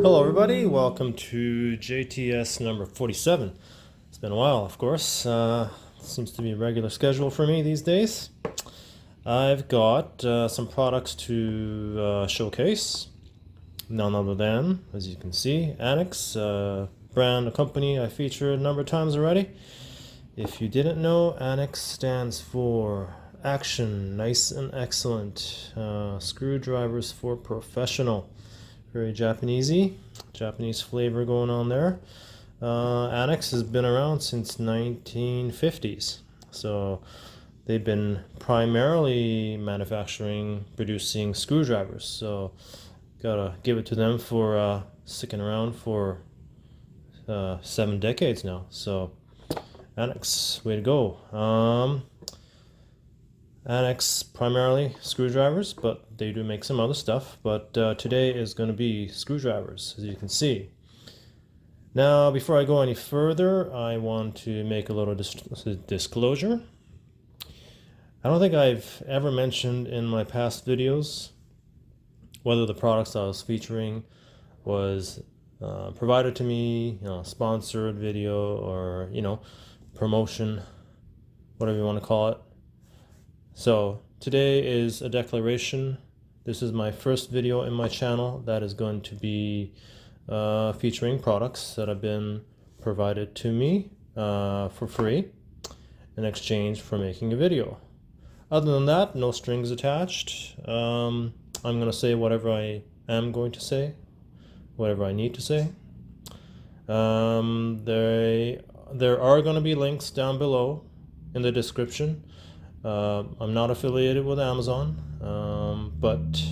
Hello everybody, welcome to JTS number 47. It's been a while, of course. Seems to be a regular schedule for me these days. I've got some products to showcase. None other than, as you can see, Anex, brand, a company I featured a number of times already. If you didn't know, Anex stands for Action, Nice and Excellent. Screwdrivers for Professional. Very Japanese-y, Japanese flavor going on there. Anex has been around since 1950s, so they've been primarily manufacturing, producing screwdrivers. So gotta give it to them for sticking around for 7 decades now. So Anex, way to go. Anex primarily screwdrivers, but they do make some other stuff. But today is going to be screwdrivers, as you can see. Now, before I go any further, I want to make a little disclosure. I don't think I've ever mentioned in my past videos whether the products I was featuring was provided to me, sponsored video, or promotion, whatever you want to call it. So today is a declaration. This is my first video in my channel that is going to be featuring products that have been provided to me for free in exchange for making a video. Other than that, no strings attached. I'm going to say whatever I am going to say, whatever I need to say. There are going to be links down below in the description. I'm not affiliated with Amazon, but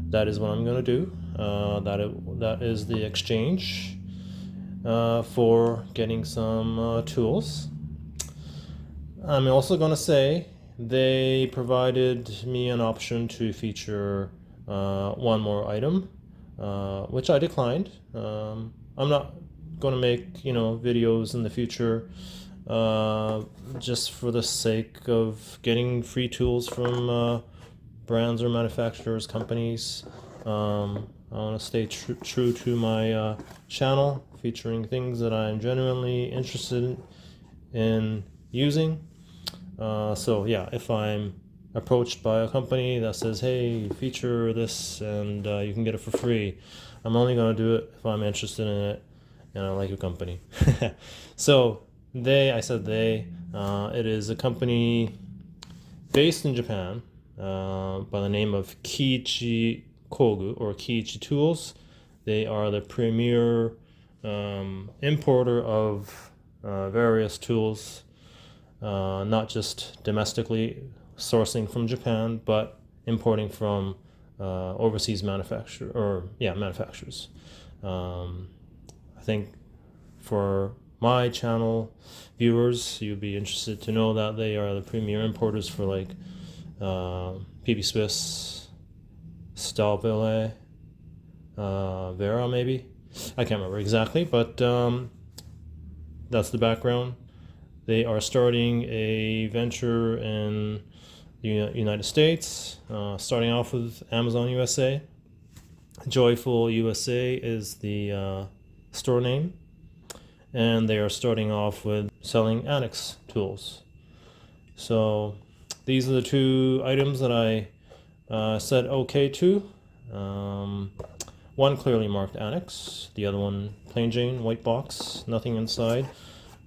that is what I'm going to do. That is the exchange for getting some tools. I'm also going to say they provided me an option to feature one more item, which I declined. I'm not going to make videos in the future just for the sake of getting free tools from brands or manufacturers, companies. I want to stay true to my channel, featuring things that I'm genuinely interested in using. So yeah, if I'm approached by a company that says, hey, feature this and you can get it for free, I'm only going to do it if I'm interested in it and I like your company. So it is a company based in Japan by the name of Kiichi Kogu or Kiichi Tools. They are the premier importer of various tools, not just domestically sourcing from Japan, but importing from overseas manufacturers. I think for my channel viewers, you'd be interested to know that they are the premier importers for like PB Swiss, Stubby, Vera maybe. I can't remember exactly, but that's the background. They are starting a venture in the United States, starting off with Amazon USA. Joyful USA is the store name. And they are starting off with selling Anex tools. So these are the two items that I said okay to. One clearly marked Anex, the other one plain Jane, white box, nothing inside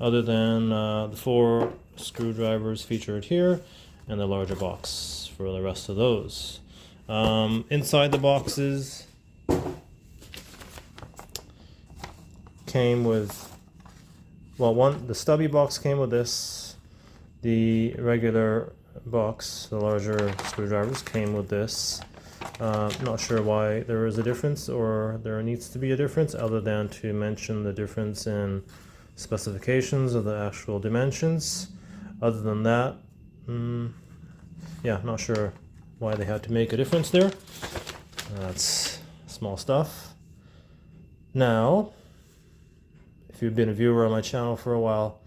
other than the 4 screwdrivers featured here and the larger box for the rest of those. Inside the boxes came with, the Stubby box came with this. The regular box, the larger screwdrivers, came with this. Not sure why there is a difference or there needs to be a difference other than to mention the difference in specifications of the actual dimensions. Other than that, yeah, not sure why they had to make a difference there. That's small stuff. Now, if you've been a viewer on my channel for a while,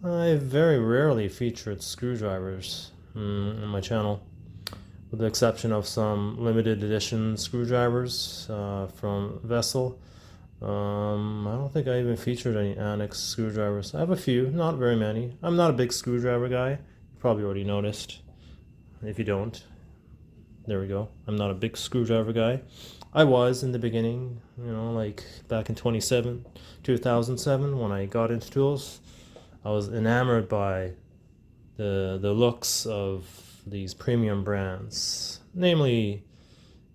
I very rarely featured screwdrivers on my channel. with the exception of some limited edition screwdrivers from Vessel. I don't think I even featured any Anex screwdrivers. I have a few, not very many. I'm not a big screwdriver guy. You probably already noticed. If you don't, there we go. I'm not a big screwdriver guy. I was in the beginning, like back in 2007 when I got into tools. I was enamored by the looks of these premium brands, namely,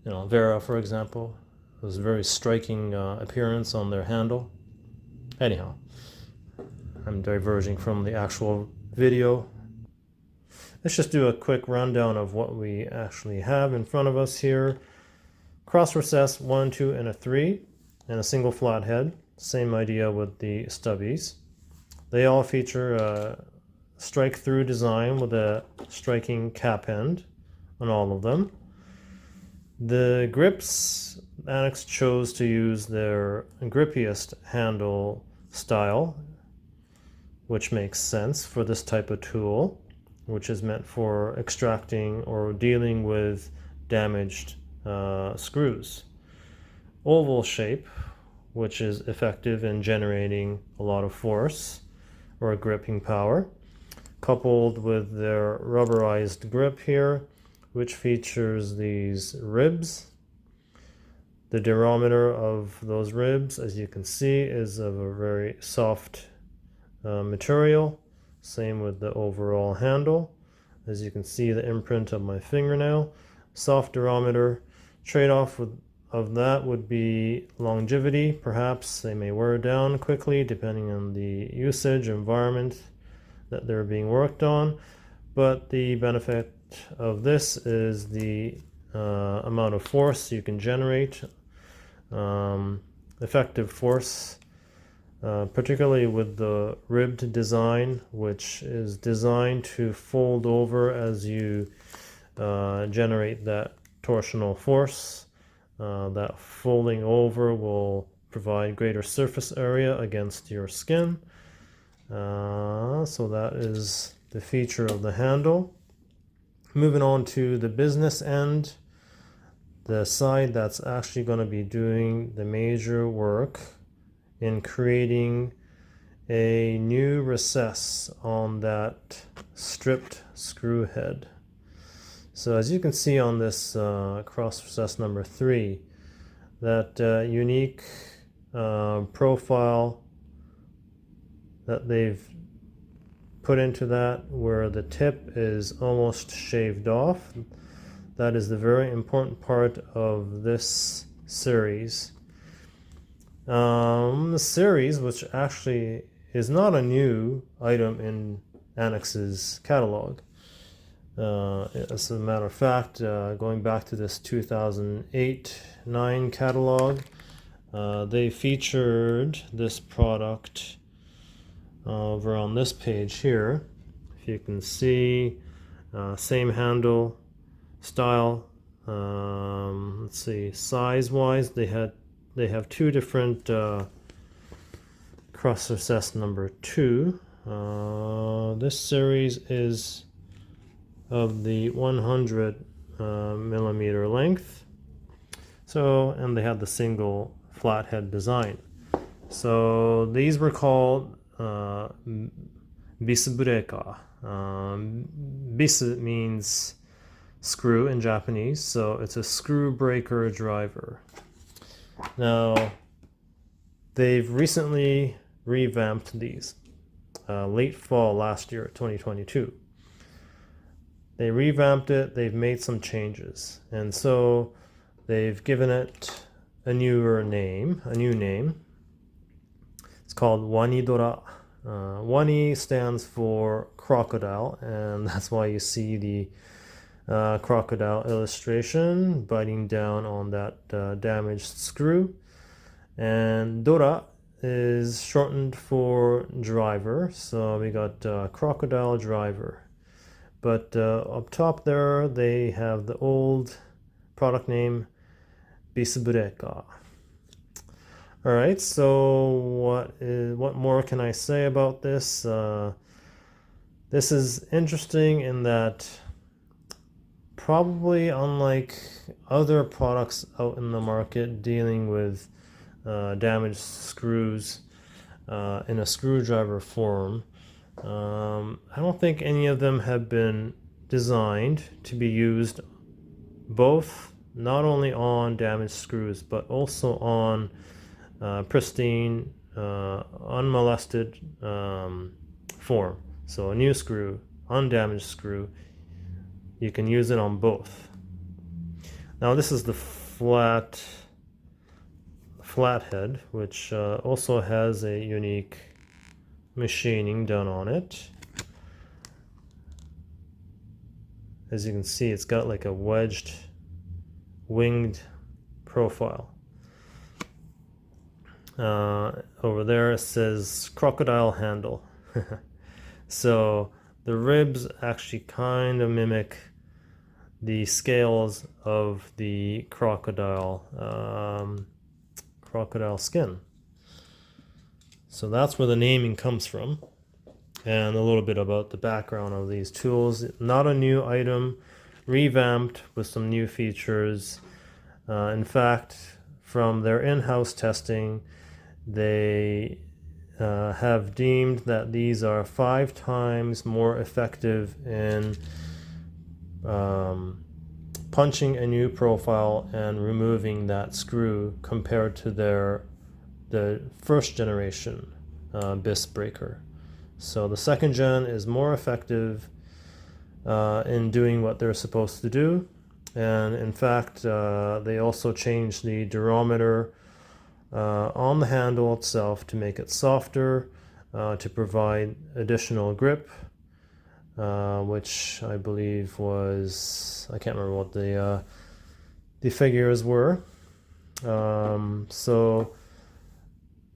Vera, for example. It was a very striking appearance on their handle. Anyhow, I'm diverging from the actual video. Let's just do a quick rundown of what we actually have in front of us here. Cross recess 1, 2, and a 3, and a single flathead. Same idea with the Stubbies. They all feature a strike-through design with a striking cap end on all of them. The grips, Anex chose to use their grippiest handle style, which makes sense for this type of tool, which is meant for extracting or dealing with damaged screws. Oval shape, which is effective in generating a lot of force or gripping power, coupled with their rubberized grip here, which features these ribs. The diameter of those ribs, as you can see, is of a very soft material. Same with the overall handle. As you can see, the imprint of my fingernail. Soft diameter. Trade-off of that would be longevity. Perhaps they may wear down quickly depending on the usage environment that they're being worked on. But the benefit of this is the amount of force you can generate. Effective force, particularly with the ribbed design, which is designed to fold over as you generate that torsional force. That folding over will provide greater surface area against your skin. So that is the feature of the handle. Moving on to the business end, the side that's actually going to be doing the major work in creating a new recess on that stripped screw head. So as you can see on this cross recess number 3, that unique profile that they've put into that where the tip is almost shaved off, that is the very important part of this series. The series, which actually is not a new item in Anex's catalog. As a matter of fact, going back to this 2008-9 catalog, they featured this product over on this page here. If you can see, same handle style. Let's see, size-wise, they have two different cross recess number 2. This series is of the 100 millimeter length. So, and they had the single flathead design. So these were called bisbreka. Bis means screw in Japanese, so it's a screw breaker driver. Now, they've recently revamped these, late fall last year, 2022. They revamped it, they've made some changes, and so they've given it a new name. It's called WaniDora. Wani stands for crocodile, and that's why you see the crocodile illustration biting down on that damaged screw. And Dora is shortened for driver, so we got crocodile driver. But up top there, they have the old product name, bisbreka. All right, so what more can I say about this? This is interesting in that probably unlike other products out in the market dealing with damaged screws in a screwdriver form. I don't think any of them have been designed to be used both not only on damaged screws but also on pristine, unmolested form. So a new screw, undamaged screw, you can use it on both. Now this is the flathead, which also has a unique machining done on it. As you can see, it's got like a wedged, winged profile. Over there it says crocodile handle. So the ribs actually kind of mimic the scales of the crocodile skin. So that's where the naming comes from. And a little bit about the background of these tools. Not a new item, revamped with some new features. In fact, from their in-house testing, they have deemed that these are 5 times more effective in punching a new profile and removing that screw compared to the first generation BIS breaker. So the second gen is more effective in doing what they're supposed to do. And in fact, they also changed the durometer on the handle itself to make it softer, to provide additional grip, which I believe was, I can't remember what the figures were. So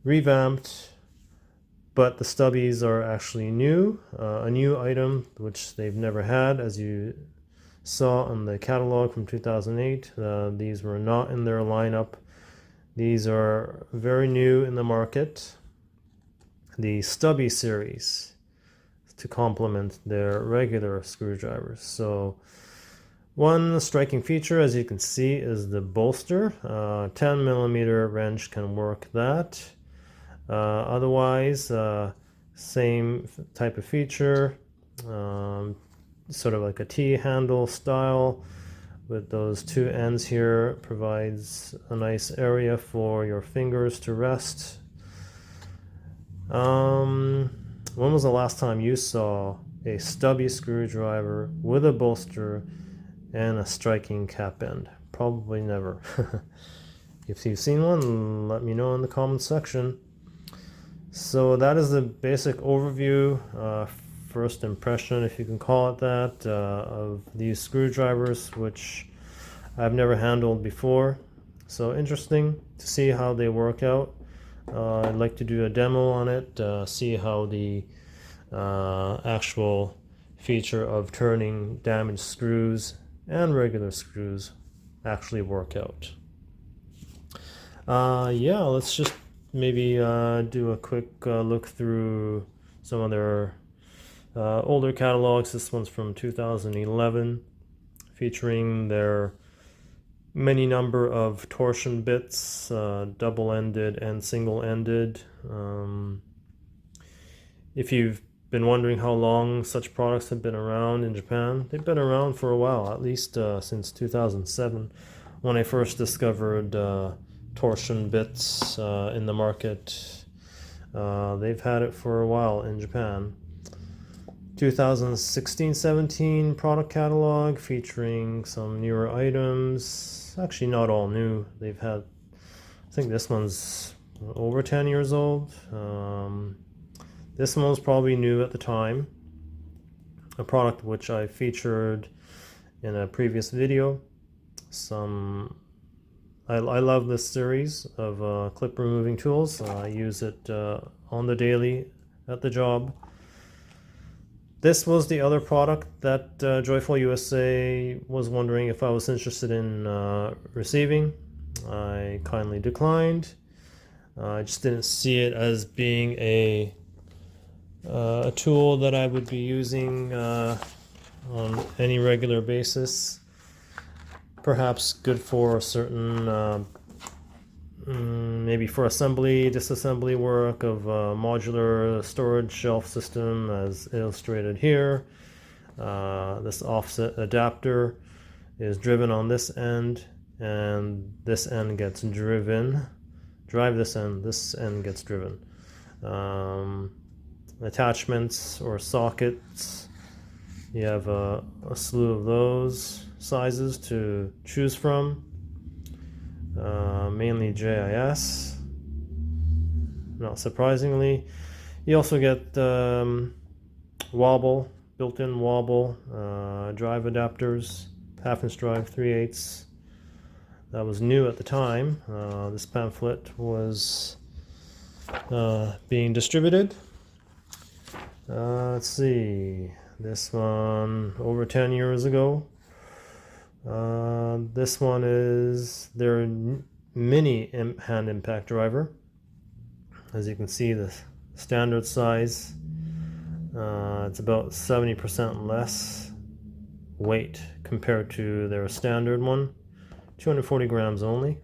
revamped, but the stubbies are actually new, a new item which they've never had. As you saw on the catalog from 2008, these were not in their lineup. These are very new in the market, the Stubby series, to complement their regular screwdrivers. So one striking feature, as you can see, is the bolster. 10 millimeter wrench can work that. Otherwise, same type of feature, sort of like a T-handle style with those 2 ends here, provides a nice area for your fingers to rest. When was the last time you saw a stubby screwdriver with a bolster and a striking cap end? Probably never. If you've seen one, let me know in the comment section. So that is the basic overview, first impression, if you can call it that, of these screwdrivers, which I've never handled before. So interesting to see how they work out. I'd like to do a demo on it, see how the actual feature of turning damaged screws and regular screws actually work out. Yeah, let's just maybe do a quick look through some of their older catalogs. This one's from 2011, featuring their many number of torsion bits, double-ended and single-ended. If you've been wondering how long such products have been around in Japan, they've been around for a while, at least since 2007, when I first discovered torsion bits in the market. They've had it for a while in Japan. 2016-17 product catalog featuring some newer items. Actually, not all new. They've had, I think this one's over 10 years old. This one was probably new at the time. A product which I featured in a previous video. I love this series of clip removing tools. I use it on the daily at the job. This was the other product that Joyful USA was wondering if I was interested in receiving. I kindly declined. I just didn't see it as being a tool that I would be using on any regular basis. perhaps good for certain maybe for assembly, disassembly work of modular storage shelf system as illustrated here. This offset adapter is driven on this end, and this end gets driven. Drive this end gets driven. Attachments or sockets, you have a slew of those sizes to choose from. Mainly JIS, not surprisingly. You also get wobble, built-in wobble, drive adapters, half-inch drive, 3/8. That was new at the time. This pamphlet was being distributed. Let's see, this one over 10 years ago. This one is their mini hand impact driver. As you can see, the standard size, it's about 70% less weight compared to their standard one. 240 grams only.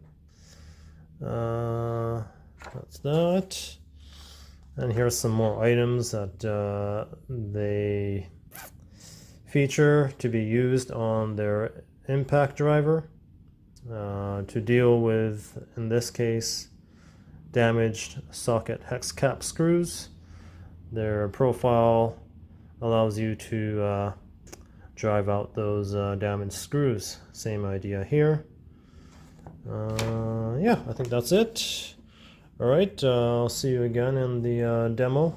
That's that. And here's some more items that they feature to be used on their impact driver to deal with, in this case, damaged socket hex cap screws. Their profile allows you to drive out those damaged screws. Same idea here. Yeah, I think that's it. All right, I'll see you again in the demo.